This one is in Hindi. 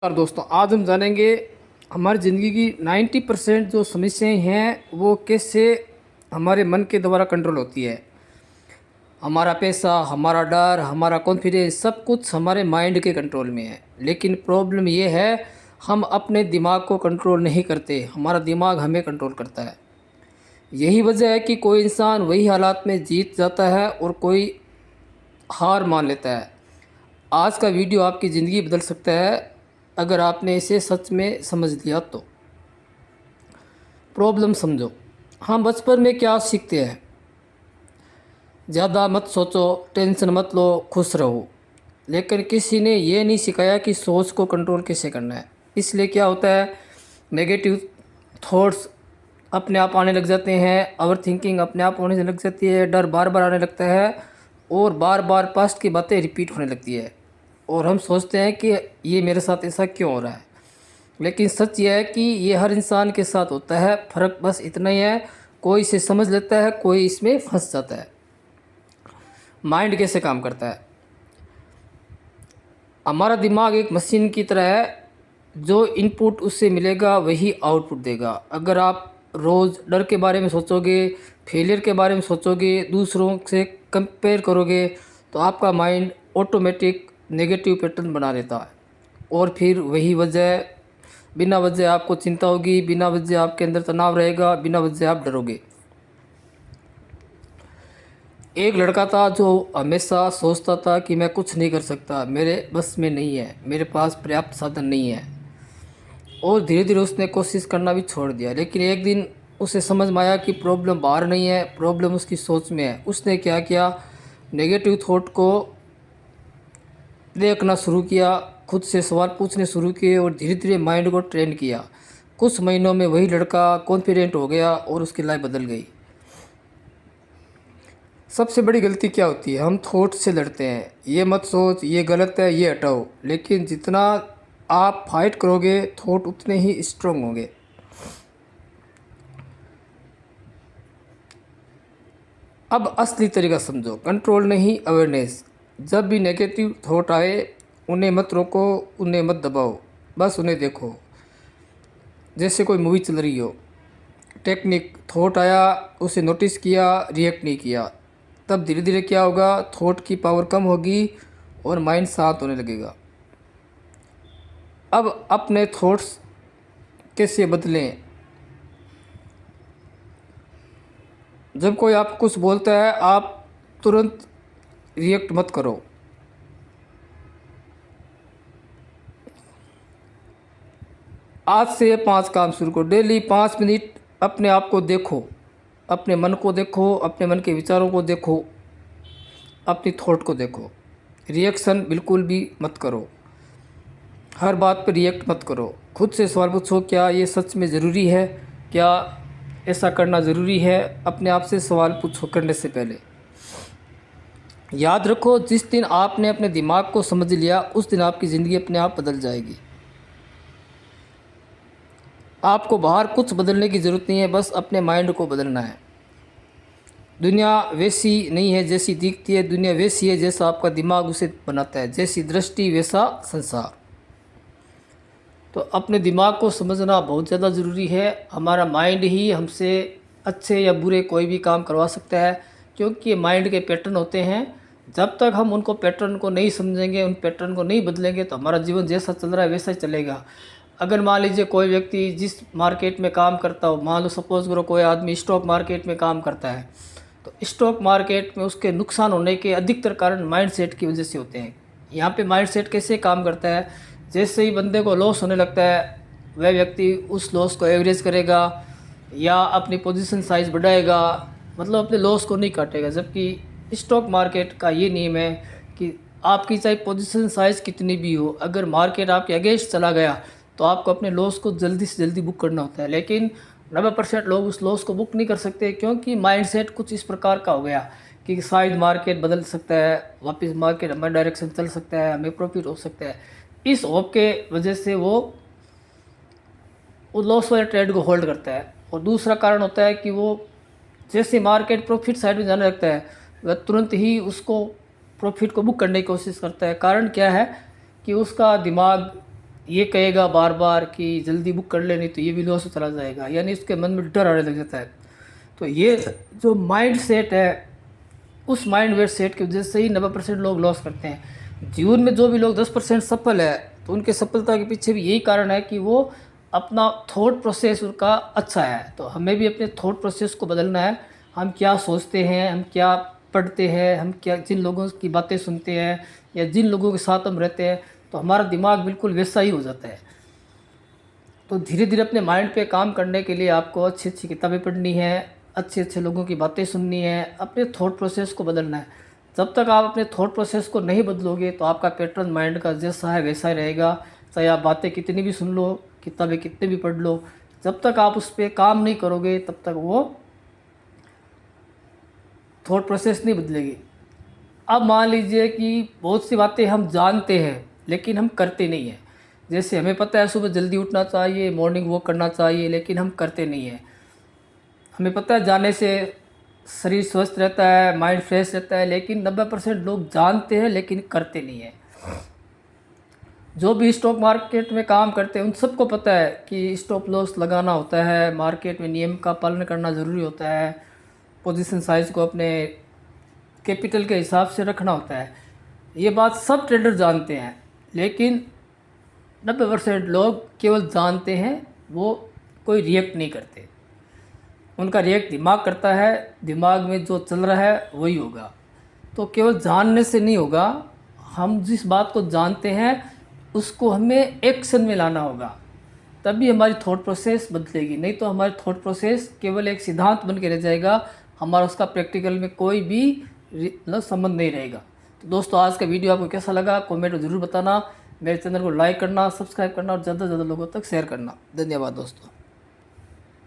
और दोस्तों आज हम जानेंगे हमारी ज़िंदगी की 90% जो समस्याएं हैं वो कैसे हमारे मन के द्वारा कंट्रोल होती है। हमारा पैसा, हमारा डर, हमारा कॉन्फिडेंस सब कुछ हमारे माइंड के कंट्रोल में है। लेकिन प्रॉब्लम ये है हम अपने दिमाग को कंट्रोल नहीं करते, हमारा दिमाग हमें कंट्रोल करता है। यही वजह है कि कोई इंसान वही हालात में जीत जाता है और कोई हार मान लेता है। आज का वीडियो आपकी ज़िंदगी बदल सकता है अगर आपने इसे सच में समझ लिया तो। प्रॉब्लम समझो। हम बचपन में क्या सीखते हैं? ज़्यादा मत सोचो, टेंशन मत लो, खुश रहो। लेकिन किसी ने ये नहीं सिखाया कि सोच को कंट्रोल कैसे करना है। इसलिए क्या होता है, नेगेटिव थॉट्स अपने आप आने लग जाते हैं, ओवर थिंकिंग अपने आप होने लग जाती है, डर बार बार आने लगता है और बार बार पास्ट की बातें रिपीट होने लगती है। और हम सोचते हैं कि ये मेरे साथ ऐसा क्यों हो रहा है। लेकिन सच यह है कि ये हर इंसान के साथ होता है। फ़र्क बस इतना ही है, कोई इसे समझ लेता है, कोई इसमें फंस जाता है। माइंड कैसे काम करता है? हमारा दिमाग एक मशीन की तरह है, जो इनपुट उससे मिलेगा वही आउटपुट देगा। अगर आप रोज़ डर के बारे में सोचोगे, फेलियर के बारे में सोचोगे, दूसरों से कंपेयर करोगे, तो आपका माइंड ऑटोमेटिक नेगेटिव पैटर्न बना लेता है। और फिर वही वजह, बिना वजह आपको चिंता होगी, बिना वजह आपके अंदर तनाव रहेगा, बिना वजह आप डरोगे। एक लड़का था जो हमेशा सोचता था कि मैं कुछ नहीं कर सकता, मेरे बस में नहीं है, मेरे पास पर्याप्त साधन नहीं है। और धीरे धीरे उसने कोशिश करना भी छोड़ दिया। लेकिन एक दिन उसे समझ में आया कि प्रॉब्लम बाहर नहीं है, प्रॉब्लम उसकी सोच में है। उसने क्या किया, नेगेटिव थॉट को देखना शुरू किया, खुद से सवाल पूछने शुरू किए और धीरे धीरे माइंड को ट्रेन किया। कुछ महीनों में वही लड़का कॉन्फिडेंट हो गया और उसकी लाइफ बदल गई। सबसे बड़ी गलती क्या होती है, हम थॉट से लड़ते हैं, ये मत सोच, ये गलत है, ये हटाओ। लेकिन जितना आप फाइट करोगे थॉट उतने ही स्ट्रांग होंगे। अब असली तरीका समझो, कंट्रोल नहीं अवेयरनेस। जब भी नेगेटिव थॉट आए उन्हें मत रोको, उन्हें मत दबाओ, बस उन्हें देखो। जैसे कोई मूवी चल रही हो, टेक्निक थॉट आया, उसे नोटिस किया, रिएक्ट नहीं किया, तब धीरे धीरे क्या होगा, थॉट की पावर कम होगी और माइंड शांत होने लगेगा। अब अपने थॉट्स कैसे बदलें? जब कोई आपको कुछ बोलता है आप तुरंत रिएक्ट मत करो। आज से ये 5 काम शुरू करो। डेली 5 मिनट अपने आप को देखो, अपने मन को देखो, अपने मन के विचारों को देखो, अपनी थॉट को देखो। रिएक्शन बिल्कुल भी मत करो, हर बात पर रिएक्ट मत करो। खुद से सवाल पूछो, क्या ये सच में ज़रूरी है, क्या ऐसा करना ज़रूरी है? अपने आप से सवाल पूछो करने से पहले। याद रखो, जिस दिन आपने अपने दिमाग को समझ लिया उस दिन आपकी ज़िंदगी अपने आप बदल जाएगी। आपको बाहर कुछ बदलने की ज़रूरत नहीं है, बस अपने माइंड को बदलना है। दुनिया वैसी नहीं है जैसी दिखती है, दुनिया वैसी है जैसा आपका दिमाग उसे बनाता है। जैसी दृष्टि वैसा संसार। तो अपने दिमाग को समझना बहुत ज़्यादा ज़रूरी है। हमारा माइंड ही हमसे अच्छे या बुरे कोई भी काम करवा सकता है, क्योंकि ये माइंड के पैटर्न होते हैं। जब तक हम उनको पैटर्न को नहीं समझेंगे, उन पैटर्न को नहीं बदलेंगे, तो हमारा जीवन जैसा चल रहा है वैसा ही चलेगा। अगर मान लीजिए कोई व्यक्ति जिस मार्केट में काम करता हो, मान लो सपोज़ करो कोई आदमी स्टॉक मार्केट में काम करता है, तो स्टॉक मार्केट में उसके नुकसान होने के अधिकतर कारण माइंडसेट की वजह से होते हैं। यहाँ पे माइंडसेट कैसे काम करता है, जैसे ही बंदे को लॉस होने लगता है, वह व्यक्ति उस लॉस को एवरेज करेगा या अपनी पोजीशन साइज़ बढ़ाएगा, मतलब अपने लॉस को नहीं काटेगा। जबकि स्टॉक मार्केट का ये नियम है कि आपकी चाहे पोजीशन साइज़ कितनी भी हो, अगर मार्केट आपके अगेंस्ट चला गया तो आपको अपने लॉस को जल्दी से जल्दी बुक करना होता है। लेकिन 90% लोग उस लॉस को बुक नहीं कर सकते, क्योंकि माइंडसेट कुछ इस प्रकार का हो गया कि शायद मार्केट बदल सकता है, वापस मार्केट हमारे डायरेक्शन चल सकता है, हमें प्रॉफिट हो सकता है। इस होप के वजह से वो लॉस वाले ट्रेड को होल्ड करता है। और दूसरा कारण होता है कि वो जैसे मार्केट प्रॉफिट साइड में जाने लगता है, वह तुरंत ही उसको प्रॉफिट को बुक करने की कोशिश करता है। कारण क्या है कि उसका दिमाग ये कहेगा बार बार कि जल्दी बुक कर ले नहीं तो ये भी लॉस चला जाएगा, यानी उसके मन में डर आने लग जाता है। तो ये जो माइंड सेट है, उस माइंड वेट सेट की वजह से ही 90% लोग लॉस करते हैं। जीवन में जो भी लोग 10% सफल है, तो उनके सफलता के पीछे भी यही कारण है कि वो अपना थॉट प्रोसेस उनका अच्छा है। तो हमें भी अपने थॉट प्रोसेस को बदलना है। हम क्या सोचते हैं, हम क्या पढ़ते हैं, हम क्या जिन लोगों की बातें सुनते हैं या जिन लोगों के साथ हम रहते हैं, तो हमारा दिमाग बिल्कुल वैसा ही हो जाता है। तो धीरे धीरे अपने माइंड पे काम करने के लिए आपको अच्छी अच्छी किताबें पढ़नी है, अच्छे अच्छे लोगों की बातें सुननी है, अपने थॉट प्रोसेस को बदलना है। जब तक आप अपने थॉट प्रोसेस को नहीं बदलोगे तो आपका पैटर्न माइंड का जैसा है वैसा ही रहेगा। चाहे आप बातें कितनी भी सुन लो, किताबें कितनी भी पढ़ लो, जब तक आप उस पर काम नहीं करोगे तब तक वो थॉट प्रोसेस नहीं बदलेगी। अब मान लीजिए कि बहुत सी बातें हम जानते हैं लेकिन हम करते नहीं हैं। जैसे हमें पता है सुबह जल्दी उठना चाहिए, मॉर्निंग वॉक करना चाहिए, लेकिन हम करते नहीं हैं। हमें पता है जाने से शरीर स्वस्थ रहता है, माइंड फ्रेश रहता है, लेकिन 90% लोग जानते हैं लेकिन करते नहीं हैं। जो भी स्टॉक मार्केट में काम करते हैं उन सबको पता है कि स्टॉप लॉस लगाना होता है, मार्केट में नियम का पालन करना ज़रूरी होता है, पोजीशन साइज को अपने कैपिटल के हिसाब से रखना होता है। ये बात सब ट्रेडर जानते हैं, लेकिन 90% लोग केवल जानते हैं, वो कोई रिएक्ट नहीं करते। उनका रिएक्ट दिमाग करता है, दिमाग में जो चल रहा है वही होगा। तो केवल जानने से नहीं होगा, हम जिस बात को जानते हैं उसको हमें एक्शन में लाना होगा, तभी हमारी थॉट प्रोसेस बदलेगी। नहीं तो हमारी थॉट प्रोसेस केवल एक सिद्धांत बन के रह जाएगा, हमारा उसका प्रैक्टिकल में कोई भी मतलब संबंध नहीं रहेगा। तो दोस्तों, आज का वीडियो आपको कैसा लगा कमेंट में ज़रूर बताना। मेरे चैनल को लाइक करना, सब्सक्राइब करना और ज़्यादा से ज़्यादा लोगों तक शेयर करना। धन्यवाद दोस्तों।